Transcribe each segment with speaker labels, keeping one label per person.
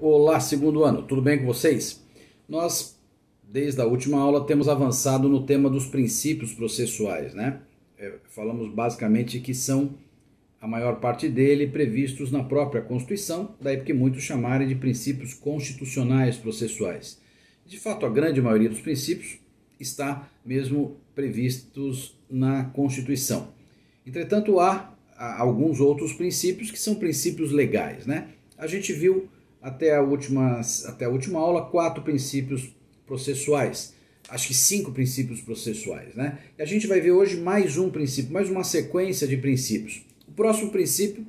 Speaker 1: Olá, segundo ano, tudo bem com vocês? Nós, desde a última aula, temos avançado no tema dos princípios processuais, né? Falamos basicamente que são, a maior parte dele, previstos na própria Constituição, daí porque muitos chamarem de princípios constitucionais processuais. De fato, a grande maioria dos princípios está mesmo previstos na Constituição. Entretanto, há alguns outros princípios que são princípios legais, né? A gente viu até a última aula 4 princípios processuais, acho que 5 princípios processuais, né? E a gente vai ver hoje mais um princípio, mais uma sequência de princípios. O próximo princípio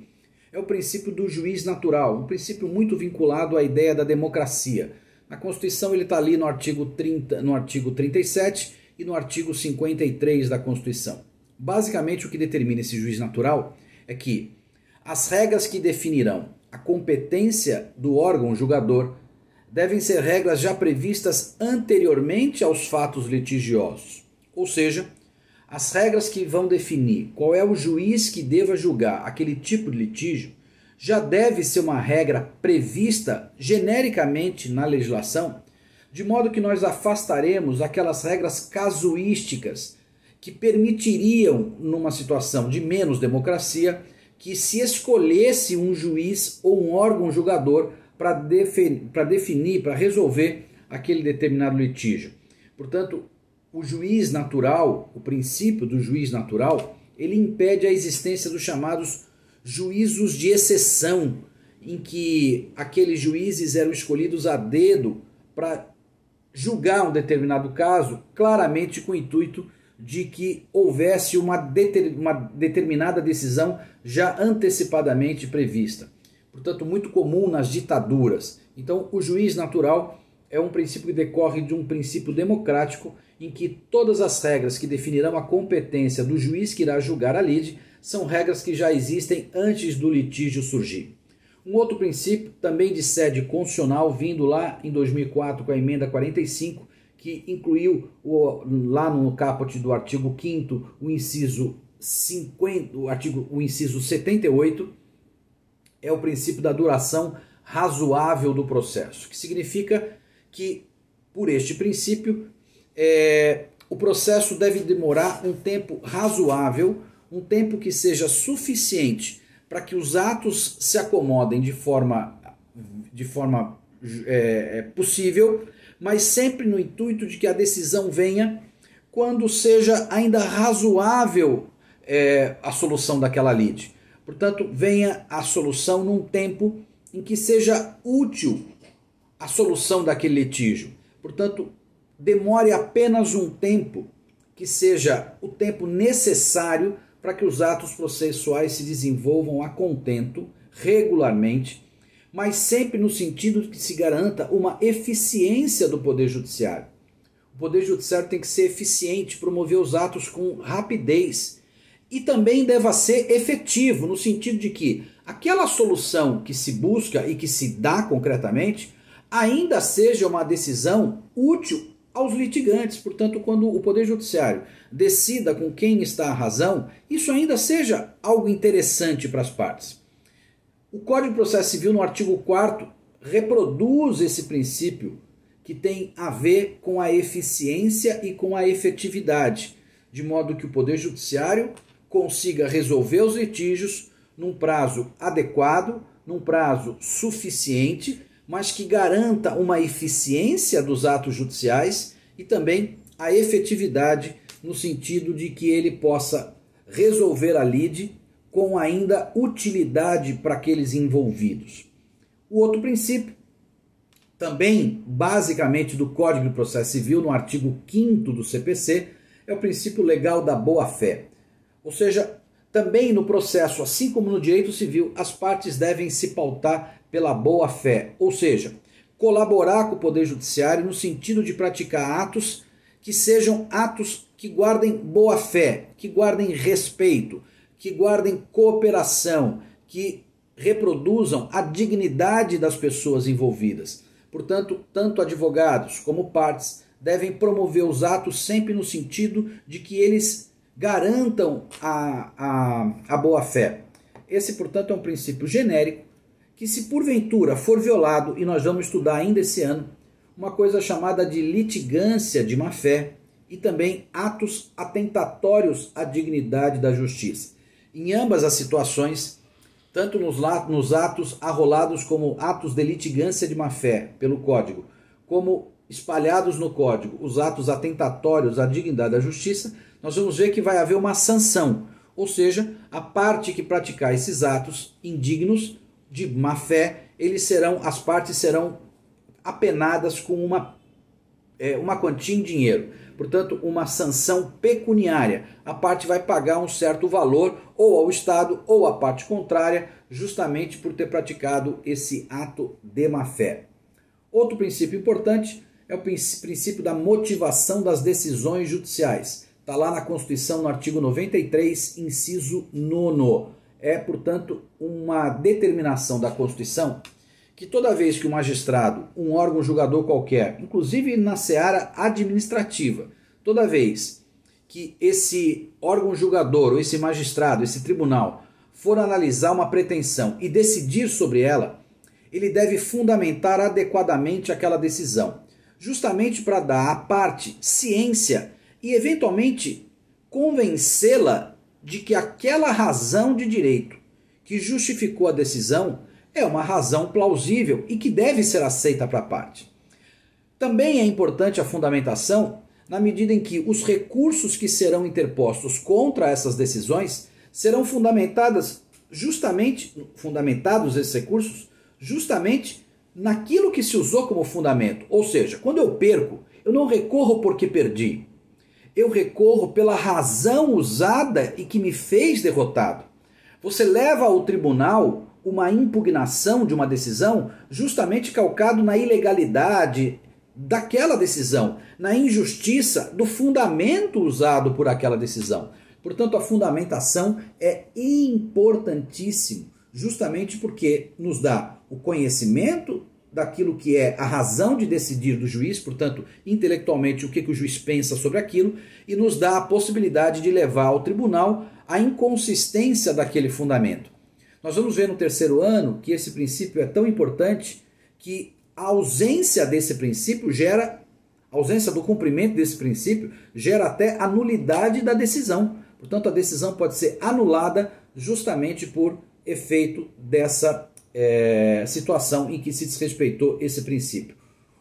Speaker 1: é o princípio do juiz natural, um princípio muito vinculado à ideia da democracia. Na Constituição ele está ali no artigo 37 e no artigo 53 da Constituição. Basicamente o que determina esse juiz natural é que as regras que definirão a competência do órgão julgador devem ser regras já previstas anteriormente aos fatos litigiosos. Ou seja, as regras que vão definir qual é o juiz que deva julgar aquele tipo de litígio já deve ser uma regra prevista genericamente na legislação, de modo que nós afastaremos aquelas regras casuísticas que permitiriam, numa situação de menos democracia, que se escolhesse um juiz ou um órgão julgador para definir, para resolver aquele determinado litígio. Portanto, o juiz natural, o princípio do juiz natural, ele impede a existência dos chamados juízos de exceção, em que aqueles juízes eram escolhidos a dedo para julgar um determinado caso, claramente com o intuito de que houvesse uma determinada decisão já antecipadamente prevista. Portanto, muito comum nas ditaduras. Então, o juiz natural é um princípio que decorre de um princípio democrático em que todas as regras que definirão a competência do juiz que irá julgar a lide são regras que já existem antes do litígio surgir. Um outro princípio, também de sede constitucional, vindo lá em 2004 com a emenda 45, que incluiu lá no caput do artigo 5º o inciso 78, é o princípio da duração razoável do processo, que significa que, por este princípio, o processo deve demorar um tempo razoável, um tempo que seja suficiente para que os atos se acomodem de forma possível, mas sempre no intuito de que a decisão venha quando seja ainda razoável a solução daquela lide. Portanto, venha a solução num tempo em que seja útil a solução daquele litígio. Portanto, demore apenas um tempo que seja o tempo necessário para que os atos processuais se desenvolvam a contento, regularmente, mas sempre no sentido de que se garanta uma eficiência do Poder Judiciário. O Poder Judiciário tem que ser eficiente, promover os atos com rapidez e também deva ser efetivo, no sentido de que aquela solução que se busca e que se dá concretamente ainda seja uma decisão útil aos litigantes. Portanto, quando o Poder Judiciário decida com quem está a razão, isso ainda seja algo interessante para as partes. O Código de Processo Civil, no artigo 4º, reproduz esse princípio que tem a ver com a eficiência e com a efetividade, de modo que o Poder Judiciário consiga resolver os litígios num prazo adequado, num prazo suficiente, mas que garanta uma eficiência dos atos judiciais e também a efetividade no sentido de que ele possa resolver a lide com ainda utilidade para aqueles envolvidos. O outro princípio, também basicamente do Código de Processo Civil, no artigo 5º do CPC, é o princípio legal da boa-fé. Ou seja, também no processo, assim como no direito civil, as partes devem se pautar pela boa-fé, ou seja, colaborar com o Poder Judiciário no sentido de praticar atos que sejam atos que guardem boa-fé, que guardem respeito, que guardem cooperação, que reproduzam a dignidade das pessoas envolvidas. Portanto, tanto advogados como partes devem promover os atos sempre no sentido de que eles garantam a boa-fé. Esse, portanto, é um princípio genérico que se porventura for violado, e nós vamos estudar ainda esse ano, uma coisa chamada de litigância de má-fé e também atos atentatórios à dignidade da justiça. Em ambas as situações, tanto nos atos arrolados como atos de litigância de má-fé pelo Código, como espalhados no Código, os atos atentatórios à dignidade da justiça, nós vamos ver que vai haver uma sanção, ou seja, a parte que praticar esses atos indignos de má-fé, as partes serão apenadas com uma quantia em dinheiro, portanto, uma sanção pecuniária. A parte vai pagar um certo valor ou ao Estado ou à parte contrária, justamente por ter praticado esse ato de má-fé. Outro princípio importante é o princípio da motivação das decisões judiciais. Está lá na Constituição, no artigo 93, inciso 9º. É, portanto, uma determinação da Constituição que toda vez que o magistrado, um órgão julgador qualquer, inclusive na seara administrativa, toda vez que esse órgão julgador, ou esse magistrado, esse tribunal, for analisar uma pretensão e decidir sobre ela, ele deve fundamentar adequadamente aquela decisão, justamente para dar à parte ciência e, eventualmente, convencê-la de que aquela razão de direito que justificou a decisão é uma razão plausível e que deve ser aceita para a parte. Também é importante a fundamentação na medida em que os recursos que serão interpostos contra essas decisões serão fundamentados esses recursos justamente naquilo que se usou como fundamento. Ou seja, quando eu perco, eu não recorro porque perdi. Eu recorro pela razão usada e que me fez derrotado. Você leva ao tribunal uma impugnação de uma decisão justamente calcado na ilegalidade daquela decisão, na injustiça do fundamento usado por aquela decisão. Portanto, a fundamentação é importantíssimo, justamente porque nos dá o conhecimento daquilo que é a razão de decidir do juiz, portanto, intelectualmente, o que o juiz pensa sobre aquilo, e nos dá a possibilidade de levar ao tribunal a inconsistência daquele fundamento. Nós vamos ver no terceiro ano que esse princípio é tão importante que a ausência desse princípio a ausência do cumprimento desse princípio gera até a nulidade da decisão. Portanto, a decisão pode ser anulada justamente por efeito dessa situação em que se desrespeitou esse princípio.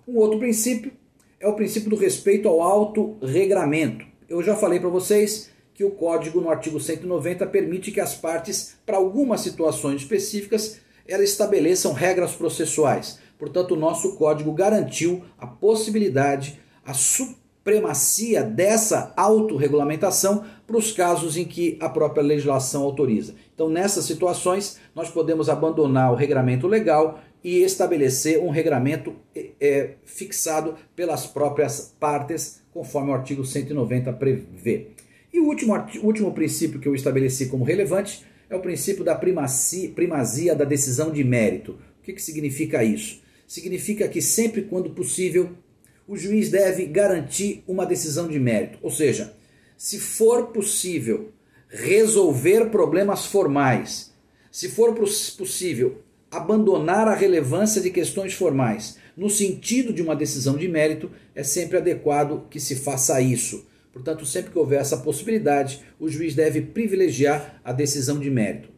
Speaker 1: Um outro princípio é o princípio do respeito ao autorregramento. Eu já falei para vocês que o Código, no artigo 190, permite que as partes, para algumas situações específicas, elas estabeleçam regras processuais. Portanto, o nosso Código garantiu a possibilidade, a supremacia dessa autorregulamentação para os casos em que a própria legislação autoriza. Então, nessas situações, nós podemos abandonar o regramento legal e estabelecer um regramento fixado pelas próprias partes, conforme o artigo 190 prevê. E o último princípio que eu estabeleci como relevante é o princípio da primazia da decisão de mérito. O que significa isso? Significa que sempre quando possível o juiz deve garantir uma decisão de mérito. Ou seja, se for possível resolver problemas formais, se for possível abandonar a relevância de questões formais no sentido de uma decisão de mérito, é sempre adequado que se faça isso. Portanto, sempre que houver essa possibilidade, o juiz deve privilegiar a decisão de mérito.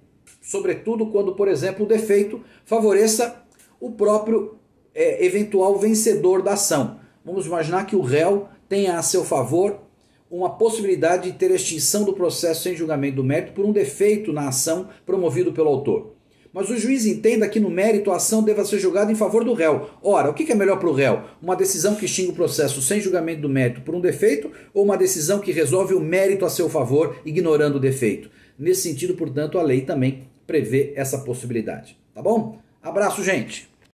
Speaker 1: Sobretudo quando, por exemplo, o defeito favoreça o próprio eventual vencedor da ação. Vamos imaginar que o réu tenha a seu favor uma possibilidade de ter extinção do processo sem julgamento do mérito por um defeito na ação promovido pelo autor. Mas o juiz entenda que no mérito a ação deva ser julgada em favor do réu. Ora, o que é melhor para o réu? Uma decisão que extingue o processo sem julgamento do mérito por um defeito ou uma decisão que resolve o mérito a seu favor, ignorando o defeito? Nesse sentido, portanto, a lei também prevê essa possibilidade. Tá bom? Abraço, gente!